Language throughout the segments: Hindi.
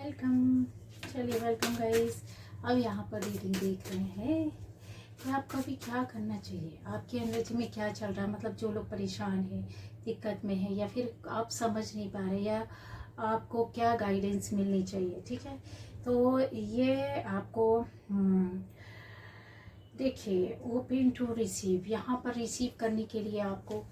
वेलकम। चलिए वेलकम गाइस। अब यहाँ पर रीडिंग देख रहे हैं कि आपको अभी क्या करना चाहिए, आपकी एनर्जी में क्या चल रहा है। मतलब जो लोग परेशान हैं, दिक्कत में हैं, या फिर आप समझ नहीं पा रहे, या आपको क्या गाइडेंस मिलनी चाहिए। ठीक है, तो ये आपको देखिए, ओपन टू रिसीव, यहाँ पर रिसीव करने के लिए आपको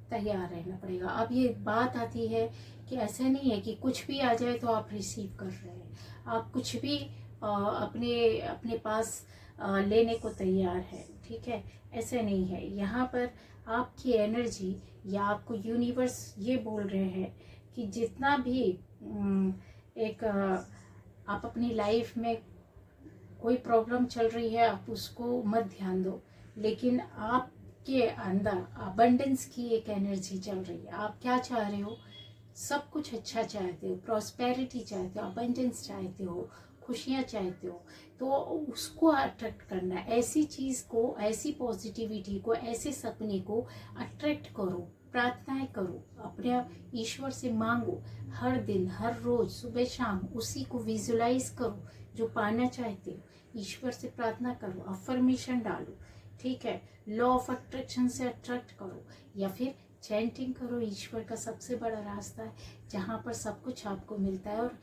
तैयार रहना पड़ेगा। अब ये बात आती है कि ऐसा नहीं है कि कुछ भी आ जाए तो आप रिसीव कर रहे हैं। आप कुछ भी अपने अपने पास लेने को तैयार है। ठीक है, ऐसे नहीं है। यहाँ पर आपकी एनर्जी या आपको यूनिवर्स ये बोल रहे हैं कि जितना भी एक आप अपनी लाइफ में कोई प्रॉब्लम चल रही है, आप उसको मत ध्यान दो, लेकिन आपके अंदर अबंडेंस की एक एनर्जी चल रही है। आप क्या चाह रहे हो? सब कुछ अच्छा चाहते हो, प्रॉस्पेरिटी चाहते हो, अबंडेंस चाहते हो, खुशियाँ चाहते हो, तो उसको अट्रैक्ट करना है। ऐसी चीज़ को, ऐसी पॉजिटिविटी को, ऐसे सपने को अट्रैक्ट करो, प्रार्थनाएं करो, अपने ईश्वर से मांगो। हर दिन, हर रोज, सुबह शाम उसी को विजुलाइज करो जो पाना चाहते हो। ईश्वर से प्रार्थना करो, अफर्मेशन डालो। ठीक है, लॉ ऑफ अट्रैक्शन से अट्रैक्ट करो, या फिर चैंटिंग करो। ईश्वर का सबसे बड़ा रास्ता है जहाँ पर सब कुछ आपको मिलता है और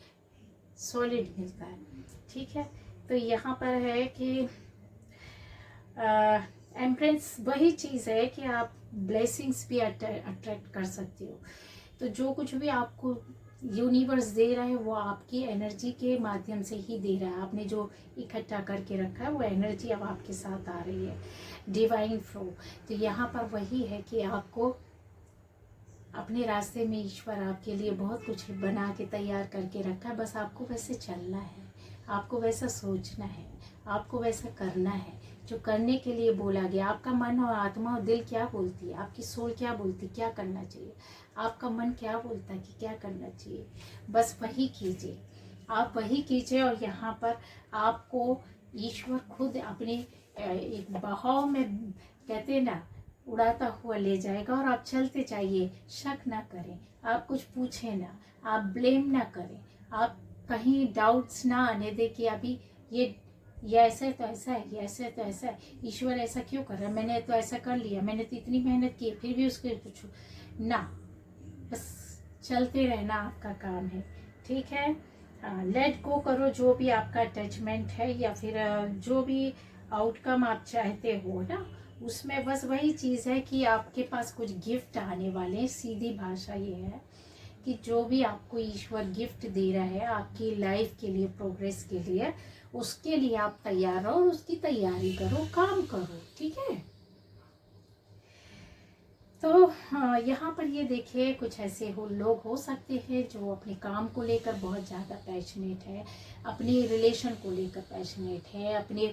सॉलिड मिलता है। ठीक है, तो यहाँ पर है कि एम्प्रेंस वही चीज़ है कि आप ब्लेसिंग्स भी अट्रैक्ट कर सकती हो। तो जो कुछ भी आपको यूनिवर्स दे रहा है वो आपकी एनर्जी के माध्यम से ही दे रहा है। आपने जो इकट्ठा करके रखा है वो एनर्जी अब आपके साथ आ रही है, डिवाइन फ्लो। तो यहाँ पर वही है कि आपको अपने रास्ते में ईश्वर आपके लिए बहुत कुछ बना के तैयार करके रखा है। बस आपको वैसे चलना है, आपको वैसा सोचना है, आपको वैसा करना है जो करने के लिए बोला गया। आपका मन और आत्मा और दिल क्या बोलती है, आपकी सोल क्या बोलती है, क्या करना चाहिए, आपका मन क्या बोलता है कि क्या करना चाहिए, बस वही कीजिए। आप वही कीजिए और यहाँ पर आपको ईश्वर खुद अपने एक बहाव में, कहते हैं ना, उड़ाता हुआ ले जाएगा। और आप चलते जाइए, शक ना करें, आप कुछ पूछें ना, आप ब्लेम ना करें, आप कहीं डाउट्स ना आने दे कि अभी ये ऐसा है तो ऐसा है, ये ऐसा है तो ऐसा है, ईश्वर ऐसा क्यों कर रहा है, मैंने तो ऐसा कर लिया, मैंने तो इतनी मेहनत की फिर भी उसको पूछो ना। बस चलते रहना आपका काम है। ठीक है, लेट गो करो जो भी आपका अटैचमेंट है, या फिर जो भी आउटकम आप चाहते हो ना, उसमें बस वही चीज़ है कि आपके पास कुछ गिफ्ट आने वाले हैं। सीधी भाषा ये है कि जो भी आपको ईश्वर गिफ्ट दे रहा है आपकी लाइफ के लिए, प्रोग्रेस के लिए, उसके लिए आप तैयार रहो, उसकी तैयारी करो, काम करो। ठीक है, तो हाँ, यहाँ पर ये देखिए, कुछ ऐसे लोग हो सकते हैं जो अपने काम को लेकर बहुत ज़्यादा पैशनेट है, अपने रिलेशन को लेकर पैशनेट है, अपने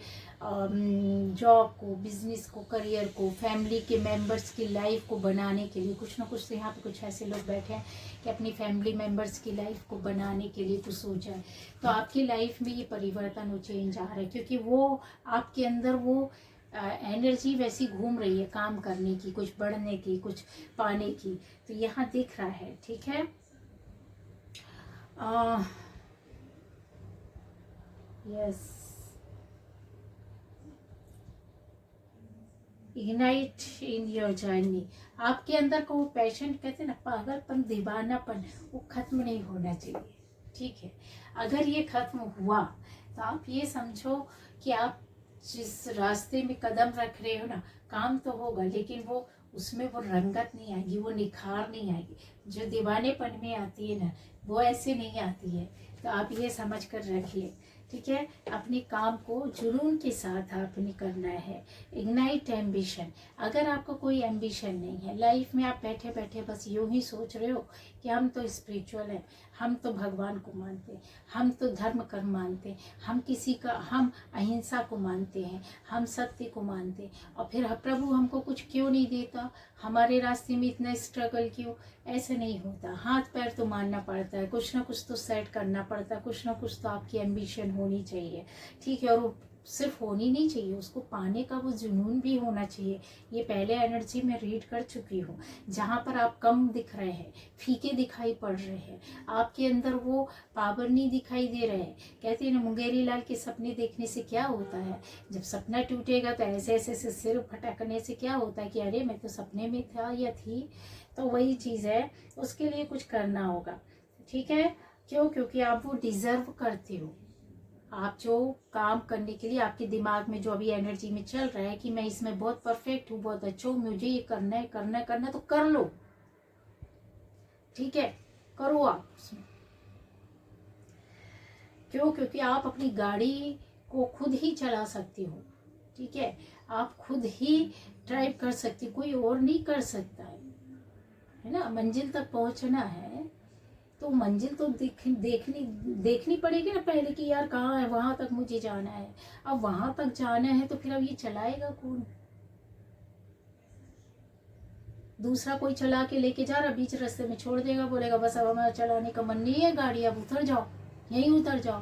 जॉब को, बिजनेस को, करियर को, फैमिली के मेंबर्स की लाइफ को बनाने के लिए कुछ ना कुछ। तो यहाँ पे कुछ ऐसे लोग बैठे हैं कि अपनी फैमिली मेंबर्स की लाइफ को बनाने के लिए कुछ सोचा है। तो आपकी लाइफ में ये परिवर्तन और चेंज आ रहा है, क्योंकि वो आपके अंदर वो एनर्जी वैसी घूम रही है काम करने की, कुछ बढ़ने की, कुछ पाने की। तो यहाँ दिख रहा है। ठीक है, yes, ignite in your journey. आपके अंदर का वो पैशन, कहते हैं ना, पागलपन, दीवानापन, वो खत्म नहीं होना चाहिए। ठीक है, अगर ये खत्म हुआ तो आप ये समझो कि आप जिस रास्ते में कदम रख रहे हो ना, काम तो होगा लेकिन वो उसमें वो रंगत नहीं आएगी, वो निखार नहीं आएगी। जो दीवानेपन में आती है ना, वो ऐसे नहीं आती है। तो आप ये समझ कर रखिए। ठीक है, अपने काम को जुनून के साथ आपने करना है। Ignite ambition. अगर आपको कोई एम्बिशन नहीं है लाइफ में, आप बैठे बैठे बस यूं ही सोच रहे हो कि हम तो स्पिरिचुअल हैं, हम तो भगवान को मानते हैं, हम तो धर्म कर्म मानते हैं, हम अहिंसा को मानते हैं, हम सत्य को मानते हैं, और फिर प्रभु हमको कुछ क्यों नहीं देता, हमारे रास्ते में इतना स्ट्रगल क्यों। ऐसे नहीं होता, हाथ पैर तो मारना पड़ता है, कुछ ना कुछ तो सेट करना पड़ता है, कुछ ना कुछ तो आपकी एम्बिशन होनी चाहिए। ठीक है, और सिर्फ होनी नहीं चाहिए, उसको पाने का वो जुनून भी होना चाहिए। ये पहले एनर्जी में रीड कर चुकी हूँ। जहाँ पर आप कम दिख रहे हैं, फीके दिखाई पड़ रहे हैं, आपके अंदर वो पावर नहीं दिखाई दे रहे हैं। कहते हैं ना, मुंगेरी लाल के सपने देखने से क्या होता है, जब सपना टूटेगा तो ऐसे ऐसे से सिर फटकने से क्या होता है कि अरे मैं तो सपने में था या थी। तो वही चीज़ है, उसके लिए कुछ करना होगा। ठीक है, क्यों? क्योंकि आप वो डिजर्व करते हो। आप जो काम करने के लिए आपके दिमाग में जो अभी एनर्जी में चल रहा है कि मैं इसमें बहुत परफेक्ट हूँ, बहुत अच्छा हूँ, मुझे ये करना है करना है करना है, तो कर लो। ठीक है, करो आप उसमें। क्यों? क्योंकि आप अपनी गाड़ी को खुद ही चला सकती हो। ठीक है, आप खुद ही ड्राइव कर सकती, कोई और नहीं कर सकता है ना। मंजिल तक पहुंचना है तो मंजिल तो देखनी पड़ेगी ना पहले कि यार कहाँ है, वहां तक मुझे जाना है। अब वहां तक जाना है तो फिर अब ये चलाएगा कौन? दूसरा कोई चला के लेके जा रहा, बीच रास्ते में छोड़ देगा, बोलेगा बस अब हमारा चलाने का मन नहीं है गाड़ी, अब उतर जाओ, यहीं उतर जाओ।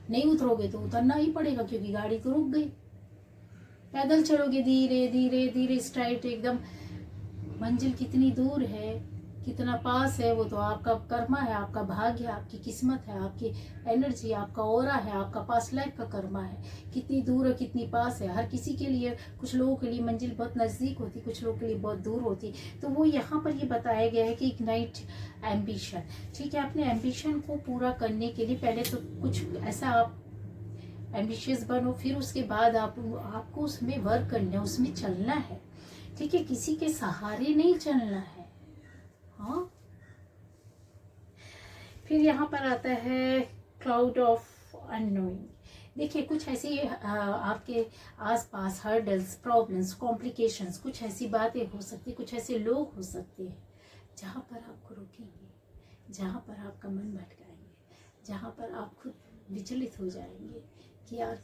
नहीं उतरोगे तो उतरना ही पड़ेगा, क्योंकि गाड़ी तो रुक गई। पैदल चलोगे धीरे धीरे धीरे स्ट्राइट एकदम, मंजिल कितनी दूर है, कितना पास है, वो तो आपका कर्मा है, आपका भाग्य है, आपकी किस्मत है, आपकी एनर्जी, आपका ऑरा है, आपका पास्ट लाइफ का कर्मा है। कितनी दूर है, कितनी पास है, हर किसी के लिए, कुछ लोगों के लिए मंजिल बहुत नज़दीक होती, कुछ लोगों के लिए बहुत दूर होती। तो वो यहाँ पर ये बताया गया है कि इग्नाइट एम्बिशन। ठीक है, अपने एम्बिशन को पूरा करने के लिए पहले तो कुछ ऐसा आप एम्बिशियस बनो, फिर उसके बाद आपको उसमें वर्क करना है, उसमें चलना है। ठीक है, किसी के सहारे नहीं चलना है। हाँ, फिर यहाँ पर आता है क्लाउड ऑफ अननोइंग। देखिए, कुछ ऐसी आपके आसपास हर्डल्स, प्रॉब्लम्स, कॉम्प्लिकेशंस, कुछ ऐसी बातें हो सकती, कुछ ऐसे लोग हो सकते हैं जहाँ पर आपको रोकेंगे, जहाँ पर आपका मन भटकाएंगे, जहाँ पर आप खुद विचलित हो जाएंगे कि यार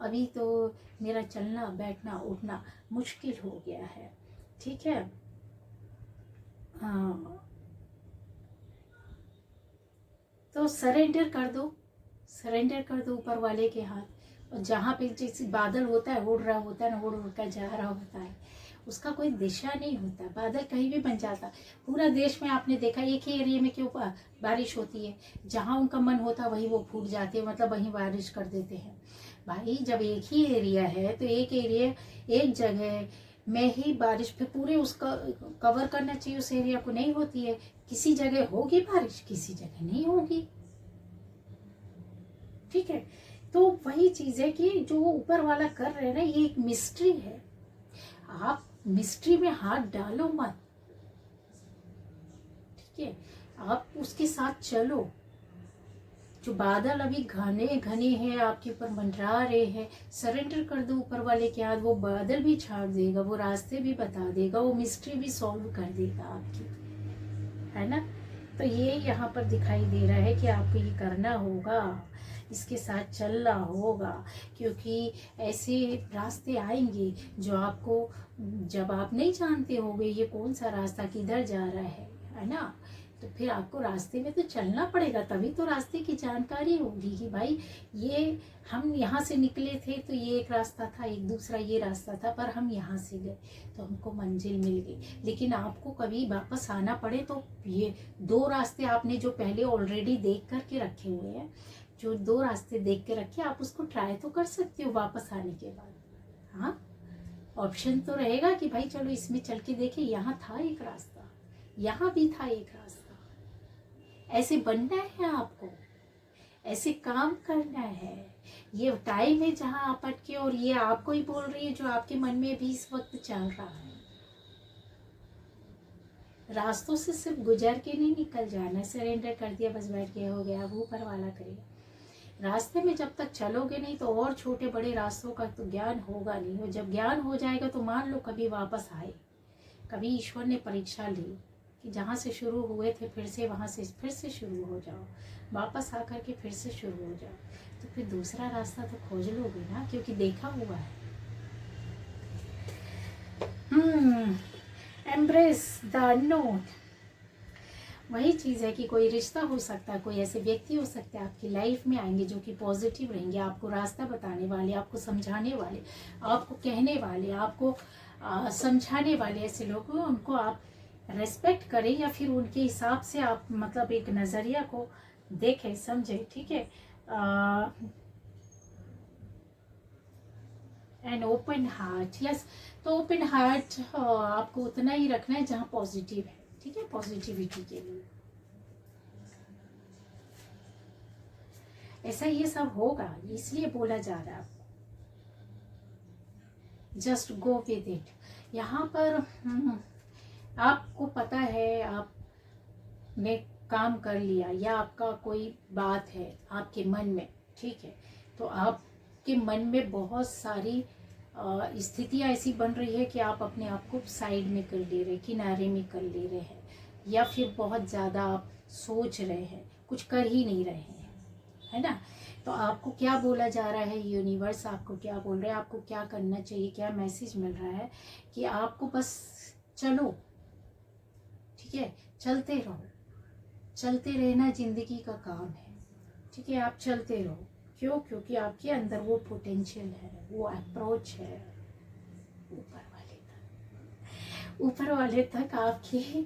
अभी तो मेरा चलना बैठना उठना मुश्किल हो गया है। ठीक है, हाँ, तो सरेंडर कर दो, सरेंडर कर दो ऊपर वाले के हाथ। और जहाँ पे जैसे बादल होता है, उड़ रहा होता है ना, उड़ कर जा रहा होता है, उसका कोई दिशा नहीं होता, बादल कहीं भी बन जाता। पूरा देश में आपने देखा एक ही एरिया में क्यों बारिश होती है, जहाँ उनका मन होता वहीं वो फूट जाते हैं, मतलब वहीं बारिश कर देते हैं। भाई जब एक ही एरिया है तो एक एरिया, एक जगह में ही बारिश फिर पूरे उसका कवर करना चाहिए, उस एरिया को नहीं होती है। किसी जगह होगी बारिश, किसी जगह नहीं होगी। ठीक है, तो वही चीज है कि जो ऊपर वाला कर रहे हैं ना, ये एक मिस्ट्री है। आप मिस्ट्री में हाथ डालो मत। ठीक है, आप उसके साथ चलो। जो बादल अभी घने घने हैं आपके ऊपर मंडरा रहे हैं, सरेंडर कर दो ऊपर वाले के हाथ, वो बादल भी छाड़ देगा, वो रास्ते भी बता देगा, वो मिस्ट्री भी सॉल्व कर देगा आपकी, है ना। तो ये यहाँ पर दिखाई दे रहा है कि आपको ये करना होगा, इसके साथ चलना होगा, क्योंकि ऐसे रास्ते आएंगे जो आपको, जब आप नहीं जानते होगे ये कौन सा रास्ता किधर जा रहा है ना, तो फिर आपको रास्ते में तो चलना पड़ेगा, तभी तो रास्ते की जानकारी होगी कि भाई ये हम यहाँ से निकले थे तो ये एक रास्ता था, एक दूसरा ये रास्ता था, पर हम यहाँ से गए तो हमको मंजिल मिल गई। लेकिन आपको कभी वापस आना पड़े तो ये दो रास्ते आपने जो पहले ऑलरेडी देख करके रखे हुए हैं, जो दो रास्ते देख के रखे, आप उसको ट्राई तो कर सकते हो वापस आने के बाद। हाँ, ऑप्शन तो रहेगा कि भाई चलो इसमें चल के देखे, यहाँ था एक रास्ता, यहाँ भी था एक रास्ता। ऐसे बनना है आपको, ऐसे काम करना है। ये टाइम है जहां आप अटके, और ये आपको ही बोल रही है जो आपके मन में भी इस वक्त चल रहा है। रास्तों से सिर्फ गुजर के नहीं निकल जाना, सरेंडर कर दिया बस बैठ गया हो गया, वो ऊपर वाला करेगा। रास्ते में जब तक चलोगे नहीं तो और छोटे बड़े रास्तों का तो ज्ञान होगा नहीं, और जब ज्ञान हो जाएगा तो मान लो कभी वापस आए, कभी ईश्वर ने परीक्षा ली कि जहाँ से शुरू हुए थे फिर से वहाँ से फिर से शुरू हो जाओ, वापस आकर के फिर से शुरू हो जाओ, तो फिर दूसरा रास्ता तो खोज लोगे ना, क्योंकि देखा हुआ है। Embrace the unknown. वही चीज़ है कि कोई रिश्ता हो सकता है, कोई ऐसे व्यक्ति हो सकते हैं आपकी लाइफ में आएंगे जो कि पॉजिटिव रहेंगे, आपको रास्ता बताने वाले, आपको समझाने वाले, आपको कहने वाले, आपको समझाने वाले ऐसे लोग हो, उनको आप रेस्पेक्ट करें या फिर उनके हिसाब से आप मतलब एक नज़रिया को देखें, समझें, ठीक है। And open heart, yes. तो ओपन हार्ट आपको उतना ही रखना है जहाँ पॉजिटिव है, ठीक है, पॉजिटिविटी के लिए। ऐसा ये सब होगा, इसलिए बोला जा रहा है आपको, जस्ट गो विद इट। यहाँ पर आपको पता है आपने काम कर लिया या आपका कोई बात है आपके मन में, ठीक है, तो आपके मन में बहुत सारी स्थितियाँ ऐसी बन रही है कि आप अपने आप को साइड में कर ले रहे, किनारे में कर ले रहे हैं, या फिर बहुत ज़्यादा आप सोच रहे हैं, कुछ कर ही नहीं रहे हैं, है ना। तो आपको क्या बोला जा रहा है, यूनिवर्स आपको क्या बोल रहा है, आपको क्या करना चाहिए, क्या मैसेज मिल रहा है कि आपको बस चलो, ठीक है, चलते रहो। चलते रहना जिंदगी का काम है, ठीक है, आप चलते रहो। क्यों? क्योंकि आपके अंदर वो पोटेंशियल है, वो अप्रोच है ऊपर वाले तक आपकी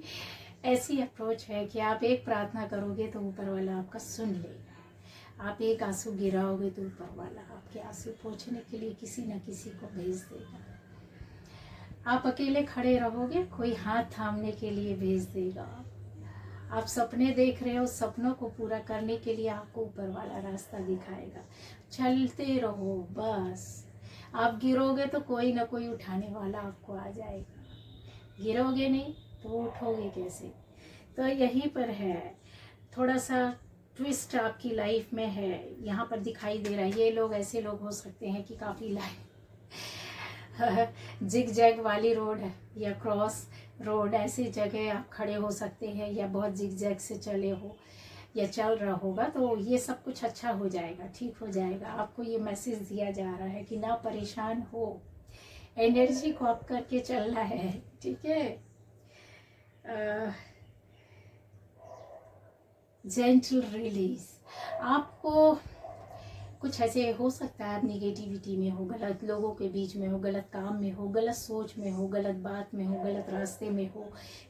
ऐसी अप्रोच है कि आप एक प्रार्थना करोगे तो ऊपर वाला आपका सुन लेगा। आप एक आंसू गिराओगे तो ऊपर वाला आपके आंसू पोंछने के लिए किसी न किसी को भेज देगा। आप अकेले खड़े रहोगे, कोई हाथ थामने के लिए भेज देगा। आप सपने देख रहे हो, सपनों को पूरा करने के लिए आपको ऊपर वाला रास्ता दिखाएगा। चलते रहो बस। आप गिरोगे तो कोई ना कोई उठाने वाला आपको आ जाएगा, गिरोगे नहीं तो उठोगे कैसे। तो यहीं पर है, थोड़ा सा ट्विस्ट आपकी लाइफ में है, यहाँ पर दिखाई दे रहा है। ये लोग ऐसे लोग हो सकते हैं कि काफ़ी लाइफ जिग जैग वाली रोड है या क्रॉस रोड, ऐसी जगह आप खड़े हो सकते हैं, या बहुत जिग जैग से चले हो या चल रहा होगा, तो ये सब कुछ अच्छा हो जाएगा, ठीक हो जाएगा। आपको ये मैसेज दिया जा रहा है कि ना परेशान हो, एनर्जी को अप करके चलना है, ठीक है। Gentle release. आपको कुछ ऐसे हो सकता है आप निगेटिविटी में हो, गलत लोगों के बीच में हो, गलत काम में हो, गलत सोच में हो, गलत बात में हो, गलत रास्ते में हो,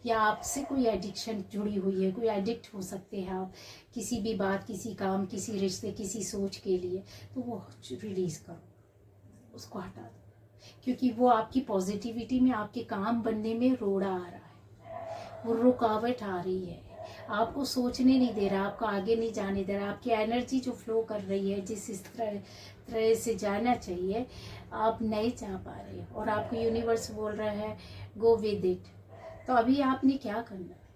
या आपसे कोई एडिक्शन जुड़ी हुई है, कोई एडिक्ट हो सकते हैं आप किसी भी बात, किसी काम, किसी रिश्ते, किसी सोच के लिए। तो वो रिलीज करो, उसको हटा दो, क्योंकि वो आपकी पॉजिटिविटी में, आपके काम बनने में रोड़ा आ रहा है, वो रुकावट आ रही है, आपको सोचने नहीं दे रहा, आपको आगे नहीं जाने दे रहा। आपकी एनर्जी जो फ्लो कर रही है जिस तरह से जाना चाहिए, आप नहीं जा पा रहे, और आपको यूनिवर्स बोल रहा है गो विद इट। तो अभी आपने क्या करना है,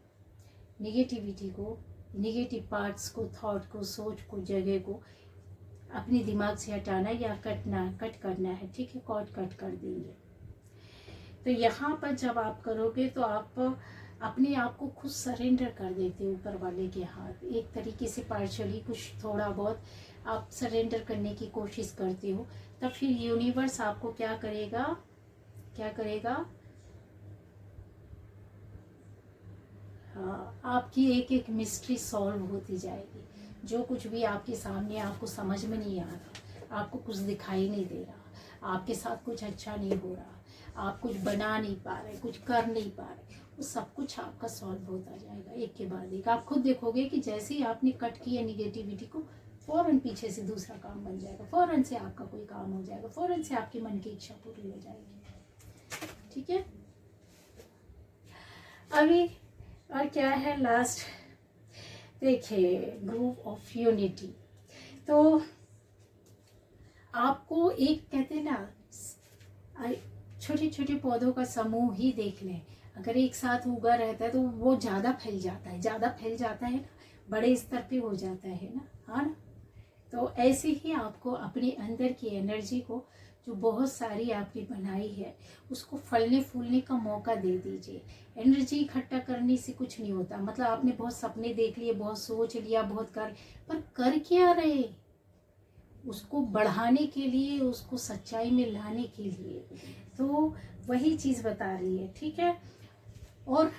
निगेटिविटी को, निगेटिव पार्ट्स को, थॉट को, सोच को, जगह को अपने दिमाग से हटाना या कट करना है, ठीक है, कट कर देंगे। तो यहाँ पर जब आप करोगे तो आप अपने आप को खुद सरेंडर कर देते हो ऊपर वाले के हाथ, एक तरीके से पार्शली कुछ थोड़ा बहुत आप सरेंडर करने की कोशिश करते हो। तब फिर यूनिवर्स आपको क्या करेगा, हाँ, आपकी एक एक मिस्ट्री सॉल्व होती जाएगी। जो कुछ भी आपके सामने आपको समझ में नहीं आ रहा, आपको कुछ दिखाई नहीं दे रहा, आपके साथ कुछ अच्छा नहीं हो रहा, आप कुछ बना नहीं पा रहे, कुछ कर नहीं पा रहे, वो सब कुछ आपका सॉल्व होता जाएगा एक के बाद एक। आप खुद देखोगे कि जैसे ही आपने कट किया निगेटिविटी को, फौरन पीछे से दूसरा काम बन जाएगा, फौरन से आपका कोई काम हो जाएगा, फौरन से आपके मन की इच्छा पूरी हो जाएगी, ठीक है। अभी और क्या है लास्ट, देखिए ग्रुप ऑफ यूनिटी। तो आपको एक कहते हैं ना, छोटे छोटे पौधों का समूह ही देख लें, अगर एक साथ उगा रहता है तो वो ज़्यादा फैल जाता है ना, बड़े स्तर पे हो जाता है ना, हाँ ना। तो ऐसे ही आपको अपने अंदर की एनर्जी को, जो बहुत सारी आपने बनाई है, उसको फलने फूलने का मौका दे दीजिए। एनर्जी इकट्ठा करने से कुछ नहीं होता, मतलब आपने बहुत सपने देख लिए, बहुत सोच लिया, बहुत पर कर क्या रहे, उसको बढ़ाने के लिए, उसको सच्चाई में लाने के लिए। तो वही चीज़ बता रही है, ठीक है। और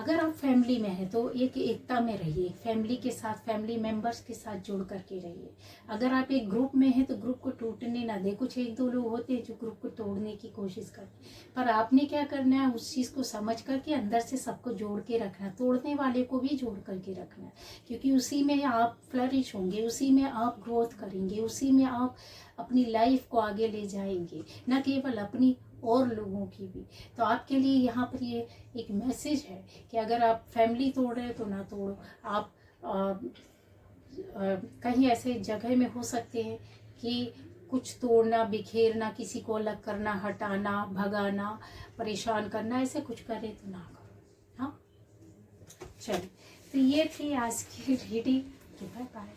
अगर आप फैमिली में हैं तो एक एकता में रहिए, फैमिली के साथ, फैमिली मेंबर्स के साथ जुड़ करके रहिए। अगर आप एक ग्रुप में हैं तो ग्रुप को टूटने ना दें। कुछ एक दो लोग होते हैं जो ग्रुप को तोड़ने की कोशिश करते हैं, पर आपने क्या करना है, उस चीज़ को समझ करके अंदर से सबको जोड़ के रखना है, तोड़ने वाले को भी जोड़ करके रखना है, क्योंकि उसी में आप फ्लरिश होंगे, उसी में आप ग्रोथ करेंगे, उसी में आप अपनी लाइफ को आगे ले जाएंगे, न केवल अपनी और लोगों की भी। तो आपके लिए यहाँ पर ये एक मैसेज है कि अगर आप फैमिली तोड़ रहे हैं तो ना तोड़ो। आप कहीं ऐसे जगह में हो सकते हैं कि कुछ तोड़ना, बिखेरना, किसी को अलग करना, हटाना, भगाना, परेशान करना, ऐसे कुछ करें तो ना करो। हाँ, चलिए, तो ये थी आज की रीडिंग। Bye bye.